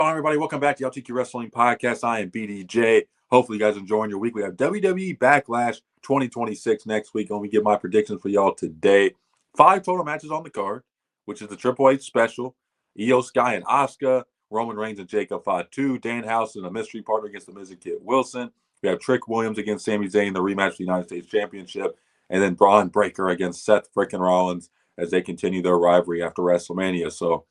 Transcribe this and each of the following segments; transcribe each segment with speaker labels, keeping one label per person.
Speaker 1: Hello, everybody. Welcome back to the LTQ Wrestling Podcast. I am BDJ. Hopefully, you guys are enjoying your week. We have WWE Backlash 2026 next week. Let me give my predictions for y'all today. 5 total matches on the card, which is the Triple H special. Io Sky and Asuka, Roman Reigns and Jacob Fatu, Danhausen and a mystery partner against the Miz and Kit Wilson. We have Trick Williams against Sami Zayn, the rematch for the United States Championship. And then Braun Breaker against Seth frickin' Rollins as they continue their rivalry after WrestleMania. So,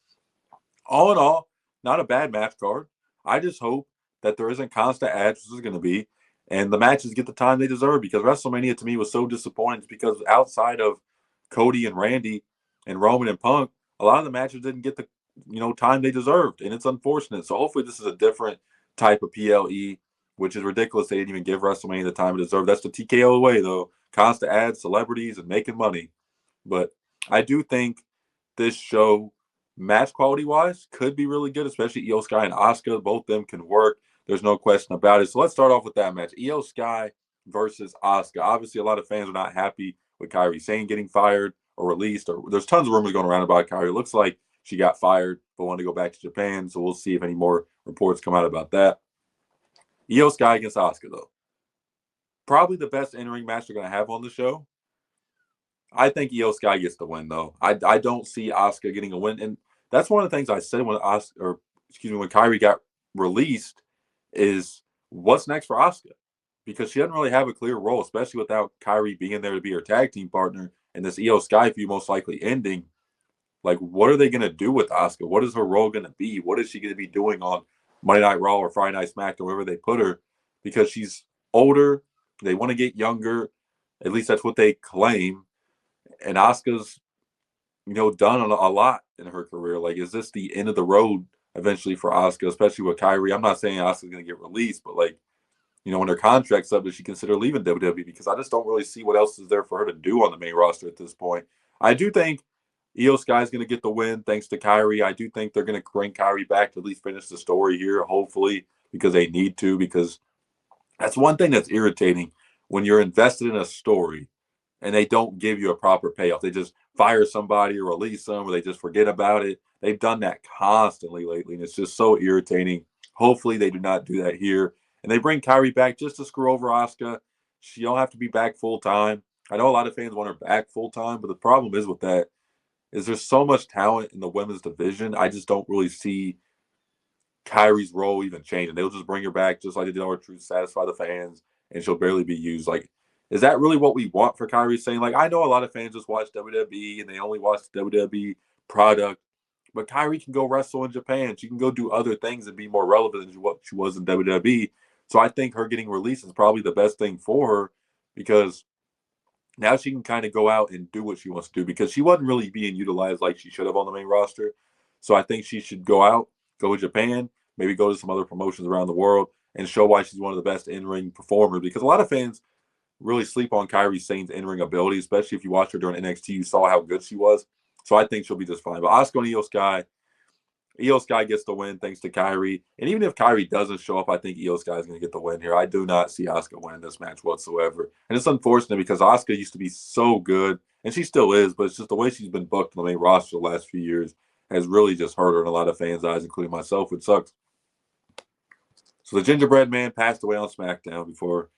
Speaker 1: all in all, not a bad match card. I just hope that there isn't constant ads, which is going to be, and the matches get the time they deserve, because WrestleMania to me was so disappointing because outside of Cody and Randy and Roman and Punk, a lot of the matches didn't get the time they deserved, and it's unfortunate. So hopefully this is a different type of PLE, which is ridiculous. They didn't even give WrestleMania the time it deserved. That's the TKO way, though. Constant ads, celebrities, and making money. But I do think this show, match quality wise, could be really good, especially Io Sky and Asuka. Both of them can work. There's no question about it. So let's start off with that match. Io Sky versus Asuka. Obviously, a lot of fans are not happy with Kairi Sane getting fired or released. Or there's tons of rumors going around about Kairi. It looks like she got fired but wanted to go back to Japan. So we'll see if any more reports come out about that. Io Sky against Asuka, though. Probably the best in-ring match they're going to have on the show. I think Io Sky gets the win, though. I don't see Asuka getting a win. And that's one of the things I said when Kairi got released is what's next for Asuka, because she doesn't really have a clear role, especially without Kairi being there to be her tag team partner and this Io Sky feud most likely ending. Like, what are they going to do with Asuka? What is her role going to be? What is she going to be doing on Monday Night Raw or Friday Night SmackDown, wherever they put her? Because she's older, they want to get younger. At least that's what they claim. And Asuka's done a lot in her career. Like, is this the end of the road eventually for Asuka, especially with Kairi? I'm not saying Asuka's going to get released, but when her contract's up, does she consider leaving WWE? Because I just don't really see what else is there for her to do on the main roster at this point. I do think Io Sky is going to get the win thanks to Kairi. I do think they're going to bring Kairi back to at least finish the story here, hopefully, because they need to, because that's one thing that's irritating when you're invested in a story and they don't give you a proper payoff. They just fire somebody or release them, or they just forget about it. They've done that constantly lately, and it's just so irritating. Hopefully they do not do that here. And they bring Kairi back just to screw over Asuka. She don't have to be back full-time. I know a lot of fans want her back full-time, but the problem is with that is there's so much talent in the women's division. I just don't really see Kairi's role even changing. They'll just bring her back just like they did on Truth to satisfy the fans, and she'll barely be used. Like, is that really what we want for Kairi Sane? Like, I know a lot of fans just watch WWE and they only watch the WWE product, but Kairi can go wrestle in Japan. She can go do other things and be more relevant than what she was in WWE. So I think her getting released is probably the best thing for her, because now she can kind of go out and do what she wants to do, because she wasn't really being utilized like she should have on the main roster. So I think she should go out, go to Japan, maybe go to some other promotions around the world and show why she's one of the best in-ring performers, because a lot of fans really sleep on Kairi Sane's in-ring ability, especially if you watch her during NXT. You saw how good she was. So I think she'll be just fine. But Asuka and Io Sky gets the win thanks to Kairi. And even if Kairi doesn't show up, I think Io Sky is going to get the win here. I do not see Asuka winning this match whatsoever. And it's unfortunate because Asuka used to be so good, and she still is, but it's just the way she's been booked on the main roster the last few years has really just hurt her in a lot of fans' eyes, including myself, which sucks. So the Gingerbread Man passed away on SmackDown before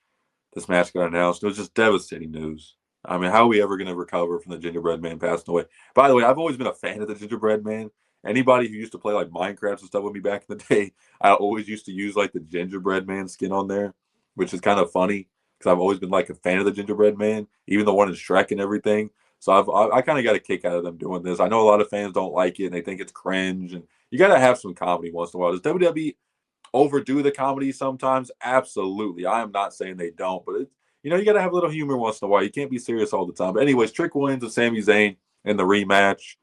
Speaker 1: this match got announced. It was just devastating news. I mean, how are we ever going to recover from the Gingerbread Man passing away? By the way, I've always been a fan of the Gingerbread Man. Anybody who used to play like Minecraft and stuff with me back in the day, I always used to use like the Gingerbread Man skin on there, which is kind of funny because I've always been like a fan of the Gingerbread Man, even the one in Shrek and everything. So I kind of got a kick out of them doing this. I know a lot of fans don't like it and they think it's cringe, and you got to have some comedy once in a while. Does WWE overdo the comedy sometimes? Absolutely. I am not saying they don't, but you got to have a little humor once in a while. You can't be serious all the time. But anyways, Trick Williams and Sami Zayn in the rematch.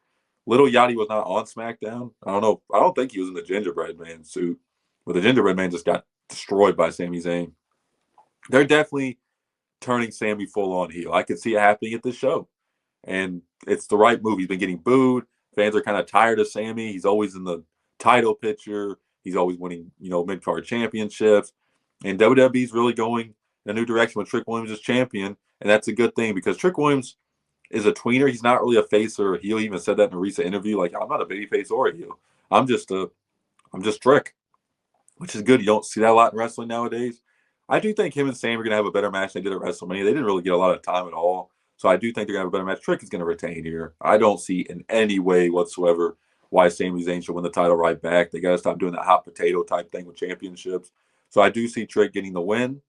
Speaker 1: Little Yachty was not on SmackDown. I don't know. I don't think he was in the Gingerbread Man suit, but the Gingerbread Man just got destroyed by Sami Zayn. They're definitely turning Sami full on heel. I could see it happening at this show, and it's the right move. He's been getting booed. Fans are kind of tired of Sami. He's always in the title picture. He's always winning, mid-card championships. And WWE's really going in a new direction with Trick Williams as champion. And that's a good thing because Trick Williams is a tweener. He's not really a face or a heel. He even said that in a recent interview. Like, I'm not a baby face or a heel. I'm just Trick. which is good. You don't see that a lot in wrestling nowadays. I do think him and Sami are going to have a better match than they did at WrestleMania. They didn't really get a lot of time at all. So I do think they're going to have a better match. Trick is going to retain here. I don't see in any way whatsoever why Sami Zayn should win the title right back. They got to stop doing that hot potato type thing with championships. So I do see Trick getting the win.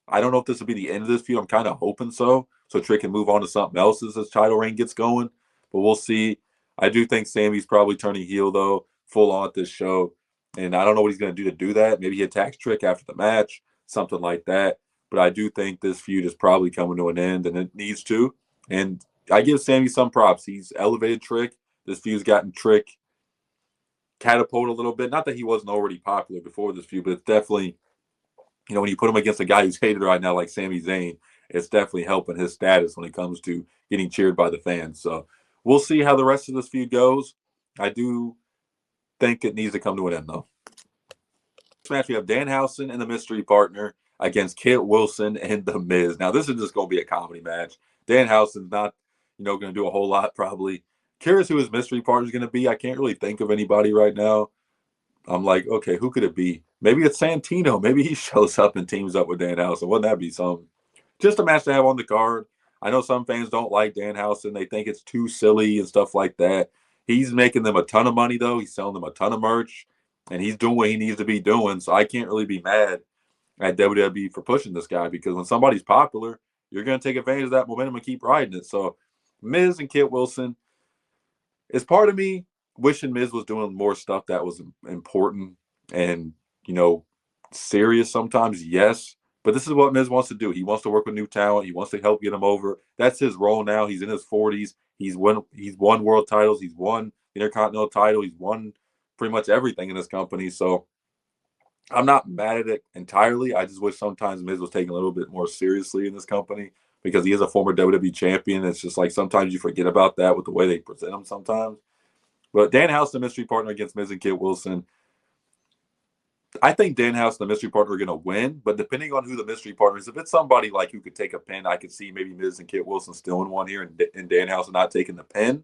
Speaker 1: I don't know if this will be the end of this feud. I'm kind of hoping so. So Trick can move on to something else as his title reign gets going. But we'll see. I do think Sami's probably turning heel, though, full on at this show. And I don't know what he's going to do that. Maybe he attacks Trick after the match, something like that. But I do think this feud is probably coming to an end, and it needs to. And I give Sami some props. He's elevated Trick. This feud's gotten Trick catapulted a little bit. Not that he wasn't already popular before this feud, but it's definitely, when you put him against a guy who's hated right now like Sami Zayn, it's definitely helping his status when it comes to getting cheered by the fans. So we'll see how the rest of this feud goes. I do think it needs to come to an end, though. Next match, we have Danhausen and the mystery partner against Kit Wilson and The Miz. Now, this is just going to be a comedy match. Danhausen's not, going to do a whole lot, probably. Curious who his mystery partner is going to be. I can't really think of anybody right now. I'm like, okay, who could it be? Maybe it's Santino. Maybe he shows up and teams up with Danhausen. Wouldn't that be something? Just a match to have on the card. I know some fans don't like Danhausen. They think it's too silly and stuff like that. He's making them a ton of money, though. He's selling them a ton of merch, and he's doing what he needs to be doing. So I can't really be mad at WWE for pushing this guy, because when somebody's popular, you're going to take advantage of that momentum and keep riding it. So Miz and Kit Wilson, it's part of me wishing Miz was doing more stuff that was important and, serious sometimes, yes. But this is what Miz wants to do. He wants to work with new talent. He wants to help get him over. That's his role now. He's in his 40s. He's won world titles. He's won the Intercontinental title. He's won pretty much everything in this company. So I'm not mad at it entirely. I just wish sometimes Miz was taken a little bit more seriously in this company, because he is a former WWE champion. It's just like sometimes you forget about that with the way they present him sometimes. But Danhausen, the mystery partner against Miz and Kit Wilson, I think Danhausen, the mystery partner, are going to win. But depending on who the mystery partner is, if it's somebody like who could take a pin, I could see maybe Miz and Kit Wilson still in one here and Danhausen not taking the pin.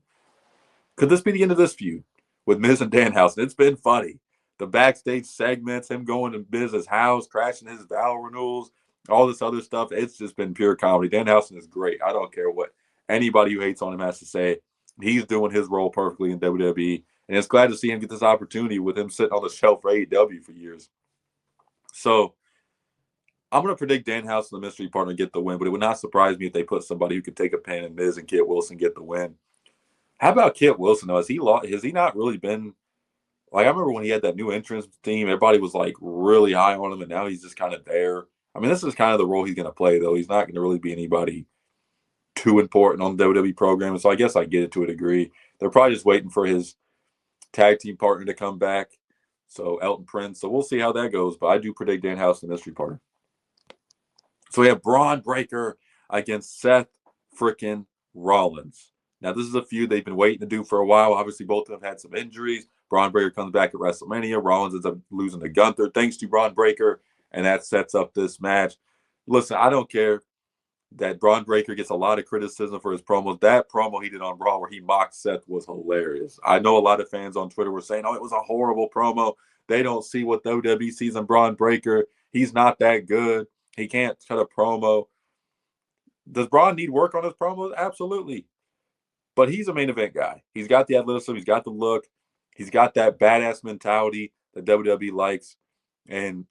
Speaker 1: Could this be the end of this feud with Miz and Danhausen? It's been funny. The backstage segments, him going to Miz's house, crashing his vow renewals, all this other stuff. It's just been pure comedy. Danhausen is great. I don't care what anybody who hates on him has to say. He's doing his role perfectly in WWE. And it's glad to see him get this opportunity with him sitting on the shelf for AEW for years. So I'm going to predict Danhausen, the mystery partner, get the win, but it would not surprise me if they put somebody who could take a pin and Miz and Kit Wilson get the win. How about Kit Wilson, though? Has he not really been – like, I remember when he had that new entrance team, everybody was, like, really high on him, and now he's just kind of there. I mean, this is kind of the role he's going to play, though. He's not going to really be anybody too important on the WWE program, so I guess I get it to a degree. They're probably just waiting for his tag team partner to come back, so Elton Prince. So we'll see how that goes, but I do predict Danhausen, the mystery partner. So we have Braun Breaker against Seth frickin' Rollins. Now, this is a feud they've been waiting to do for a while. Obviously, both of them had some injuries. Braun Breaker comes back at WrestleMania. Rollins ends up losing to Gunther thanks to Braun Breaker, and that sets up this match. Listen, I don't care that Braun Breaker gets a lot of criticism for his promos. That promo he did on Raw where he mocked Seth was hilarious. I know a lot of fans on Twitter were saying, it was a horrible promo. They don't see what WWE sees in Braun Breaker. He's not that good. He can't cut a promo. Does Braun need work on his promos? Absolutely. But he's a main event guy. He's got the athleticism. He's got the look. He's got that badass mentality that WWE likes. And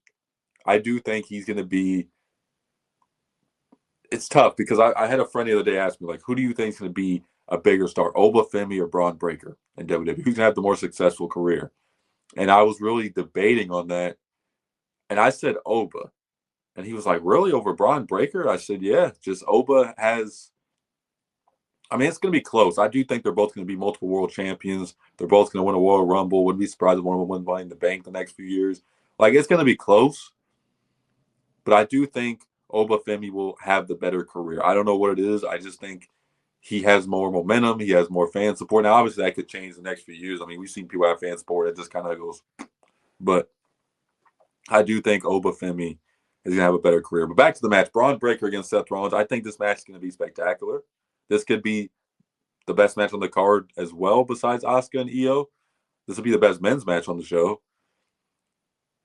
Speaker 1: I do think he's going to be – it's tough because I had a friend the other day ask me, like, who do you think is going to be a bigger star, Oba Femi or Braun Breaker in WWE? Who's going to have the more successful career? And I was really debating on that. And I said Oba. And he was like, really, over Braun Breaker? I said, yeah, just Oba has – I mean, it's going to be close. I do think they're both going to be multiple world champions. They're both going to win a Royal Rumble. Wouldn't be surprised if one of them wins Money in the Bank the next few years. Like, it's going to be close. But I do think Oba Femi will have the better career. I don't know what it is. I just think he has more momentum. He has more fan support. Now, obviously, that could change the next few years. I mean, we've seen people have fan support. It just kind of goes. But I do think Oba Femi is going to have a better career. But back to the match. Braun Breaker against Seth Rollins. I think this match is going to be spectacular. This could be the best match on the card as well, besides Asuka and Io. This will be the best men's match on the show.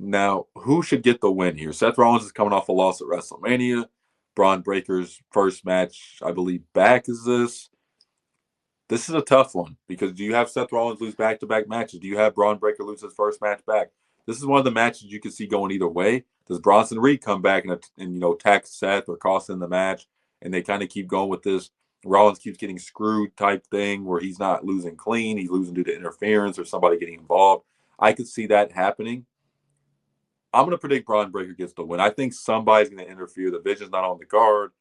Speaker 1: Now, who should get the win here? Seth Rollins is coming off a loss at WrestleMania. Braun Breaker's first match, I believe, back is this. This is a tough one because do you have Seth Rollins lose back-to-back matches? Do you have Braun Breaker lose his first match back? This is one of the matches you can see going either way. Does Bronson Reed come back and attack Seth or cost him the match? And they kind of keep going with this Rollins keeps getting screwed type thing where he's not losing clean. He's losing due to interference or somebody getting involved. I could see that happening. I'm going to predict Braun Breaker gets the win. I think somebody's going to interfere. The Vision's not on the card.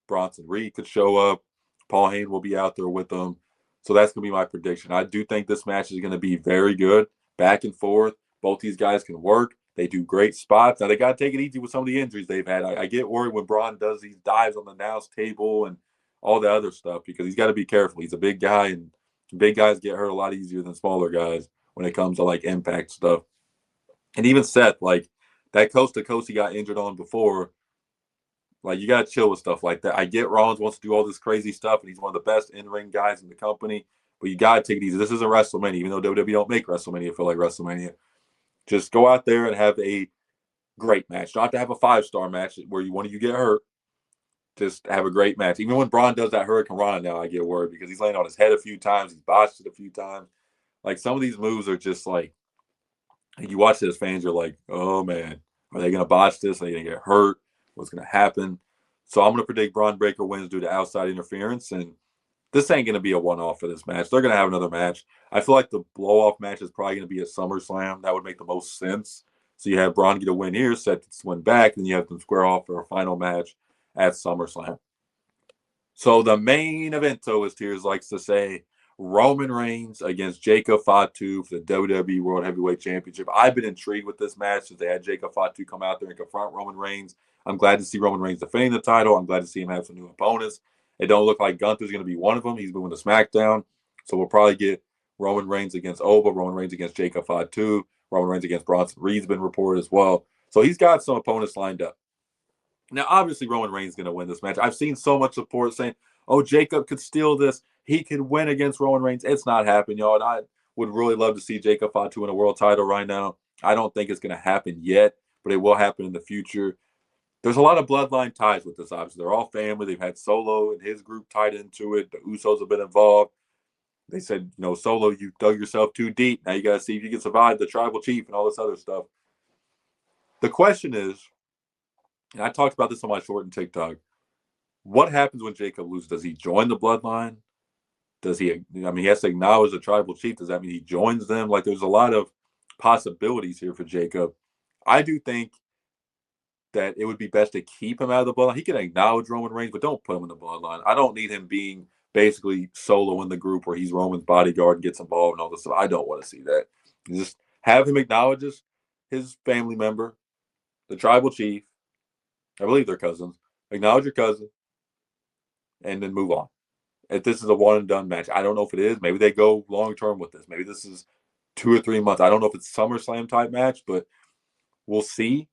Speaker 1: Bronson Reed could show up. Paul Heyman will be out there with them. So that's going to be my prediction. I do think this match is going to be very good, back and forth. Both these guys can work. They do great spots. Now, they got to take it easy with some of the injuries they've had. I get worried when Braun does these dives on the announce table and all the other stuff because he's got to be careful. He's a big guy, and big guys get hurt a lot easier than smaller guys when it comes to, like, impact stuff. And even Seth, like, that coast-to-coast he got injured on before, like, you got to chill with stuff like that. I get Rollins wants to do all this crazy stuff, and he's one of the best in-ring guys in the company, but you got to take it easy. This isn't WrestleMania, even though WWE don't make WrestleMania feel like WrestleMania. Just go out there and have a great match. Not to have a 5-star match where one of you get hurt. Just have a great match. Even when Braun does that Hurricane Rana now, I get worried because he's laying on his head a few times. He's botched it a few times. Like, some of these moves are just like, you watch it as fans, you're like, oh, man, are they going to botch this? Are they going to get hurt? What's going to happen? So I'm going to predict Braun Breaker wins due to outside interference, and this ain't going to be a one-off for this match. They're going to have another match. I feel like the blow-off match is probably going to be at SummerSlam. That would make the most sense. So you have Braun get a win here, Seth gets a win back, and you have them square off for a final match at SummerSlam. So the main evento, as Tears likes to say, Roman Reigns against Jacob Fatu for the WWE World Heavyweight Championship. I've been intrigued with this match since they had Jacob Fatu come out there and confront Roman Reigns. I'm glad to see Roman Reigns defending the title. I'm glad to see him have some new opponents. It don't look like Gunther's going to be one of them. He's moving to SmackDown. So we'll probably get Roman Reigns against Oba, Roman Reigns against Jacob Fatu, Roman Reigns against Bronson Reed's been reported as well. So he's got some opponents lined up. Now, obviously, Roman Reigns is going to win this match. I've seen so much support saying, oh, Jacob could steal this. He could win against Roman Reigns. It's not happening, y'all. And I would really love to see Jacob Fatu win a world title right now. I don't think it's going to happen yet, but it will happen in the future. There's a lot of bloodline ties with this, obviously. They're all family. They've had Solo and his group tied into it. The Usos have been involved. They said, Solo, you dug yourself too deep. Now you got to see if you can survive the tribal chief and all this other stuff. The question is, and I talked about this on my short TikTok, what happens when Jacob loses? Does he join the bloodline? Does he, he has to acknowledge the tribal chief. Does that mean he joins them? Like, there's a lot of possibilities here for Jacob. I do think that it would be best to keep him out of the bloodline. He can acknowledge Roman Reigns, but don't put him in the bloodline. I don't need him being basically Solo in the group where he's Roman's bodyguard and gets involved and all this stuff. I don't want to see that. Just have him acknowledge his family member, the tribal chief. I believe they're cousins. Acknowledge your cousin, and then move on. If this is a one-and-done match, I don't know if it is. Maybe they go long-term with this. Maybe this is 2 or 3 months. I don't know if it's SummerSlam-type match, but we'll see.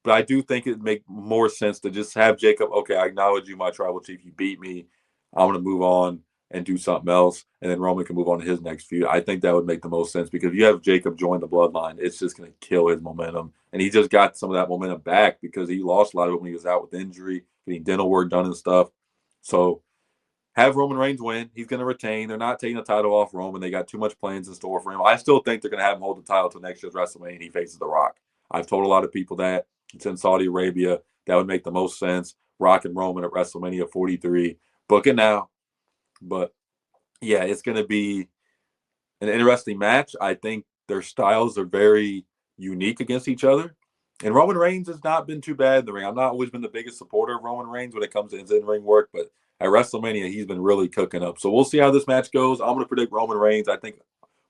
Speaker 1: But I do think it'd make more sense to just have Jacob, okay, I acknowledge you, my tribal chief. You beat me. I'm going to move on and do something else, and then Roman can move on to his next feud. I think that would make the most sense because if you have Jacob join the bloodline, it's just going to kill his momentum. And he just got some of that momentum back because he lost a lot of it when he was out with injury, getting dental work done and stuff. So have Roman Reigns win. He's going to retain. They're not taking the title off Roman. They got too much plans in store for him. I still think they're going to have him hold the title until next year's WrestleMania and he faces The Rock. I've told a lot of people that. It's in Saudi Arabia. That would make the most sense. Rock and Roman at WrestleMania 43. Book it now. But, yeah, it's going to be an interesting match. I think their styles are very unique against each other. And Roman Reigns has not been too bad in the ring. I've not always been the biggest supporter of Roman Reigns when it comes to his in-ring work, but at WrestleMania, he's been really cooking up. So we'll see how this match goes. I'm going to predict Roman Reigns. I think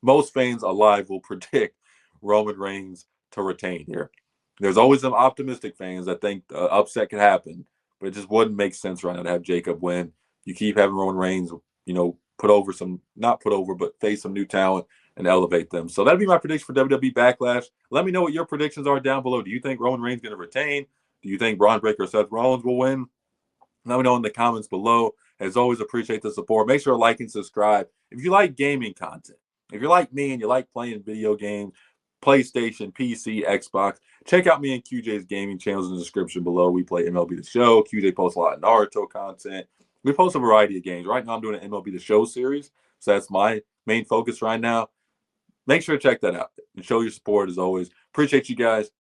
Speaker 1: most fans alive will predict Roman Reigns to retain here. There's always some optimistic fans that think upset could happen, but it just wouldn't make sense right now to have Jacob win. You keep having Roman Reigns, put over some, not put over, but face some new talent and elevate them. So that'd be my prediction for WWE Backlash. Let me know what your predictions are down below. Do you think Roman Reigns is going to retain? Do you think Braun Breaker or Seth Rollins will win? Let me know in the comments below. As always, appreciate the support. Make sure to like and subscribe. If you like gaming content, if you're like me and you like playing video games, PlayStation, PC, Xbox, check out me and QJ's gaming channels in the description below. We play MLB The Show. QJ posts a lot of Naruto content. We post a variety of games. Right now, I'm doing an MLB The Show series, so that's my main focus right now. Make sure to check that out and show your support as always. Appreciate you guys.